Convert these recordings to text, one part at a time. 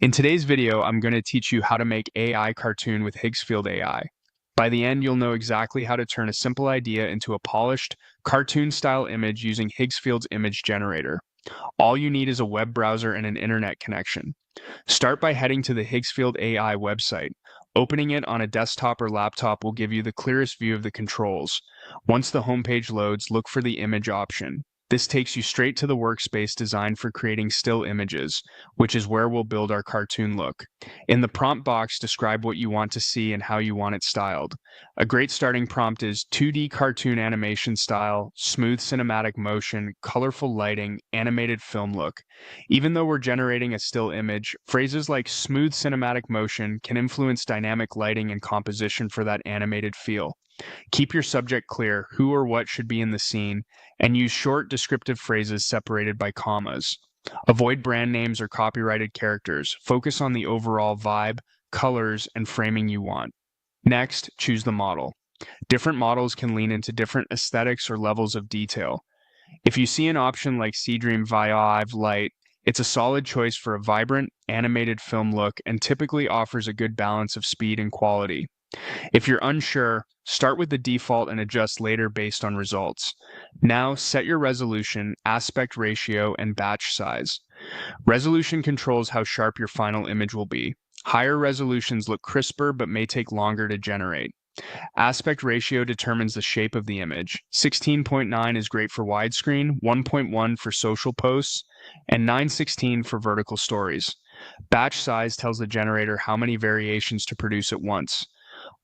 In today's video, I'm going to teach you how to make AI cartoon with Higgsfield AI. By the end, you'll know exactly how to turn a simple idea into a polished, cartoon-style image using Higgsfield's image generator. All you need is a web browser and an internet connection. Start by heading to the Higgsfield AI website. Opening it on a desktop or laptop will give you the clearest view of the controls. Once the homepage loads, look for the image option. This takes you straight to the workspace designed for creating still images, which is where we'll build our cartoon look. In the prompt box, describe what you want to see and how you want it styled. A great starting prompt is 2D cartoon animation style, smooth cinematic motion, colorful lighting, animated film look. Even though we're generating a still image, phrases like smooth cinematic motion can influence dynamic lighting and composition for that animated feel. Keep your subject clear, who or what should be in the scene, and use short descriptive phrases separated by commas. Avoid brand names or copyrighted characters. Focus on the overall vibe, colors, and framing you want. Next, choose the model. Different models can lean into different aesthetics or levels of detail. If you see an option like Seedream Vive Light, it's a solid choice for a vibrant, animated film look and typically offers a good balance of speed and quality. If you're unsure, start with the default and adjust later based on results. Now, set your resolution, aspect ratio, and batch size. Resolution controls how sharp your final image will be. Higher resolutions look crisper but may take longer to generate. Aspect ratio determines the shape of the image. 16.9 is great for widescreen, 1.1 for social posts, and 916 for vertical stories. Batch size tells the generator how many variations to produce at once.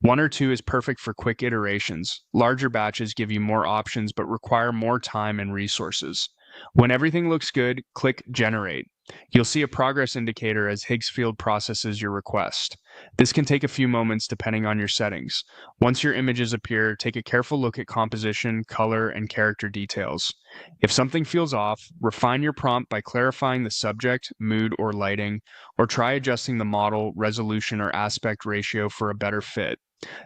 1 or 2 is perfect for quick iterations. Larger batches give you more options but require more time and resources. When everything looks good, click Generate. You'll see a progress indicator as Higgsfield processes your request. This can take a few moments depending on your settings. Once your images appear, take a careful look at composition, color, and character details. If something feels off, refine your prompt by clarifying the subject, mood, or lighting, or try adjusting the model, resolution, or aspect ratio for a better fit.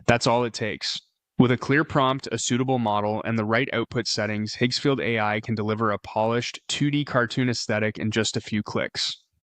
That's all it takes. With a clear prompt, a suitable model, and the right output settings, Higgsfield AI can deliver a polished 2D cartoon aesthetic in just a few clicks.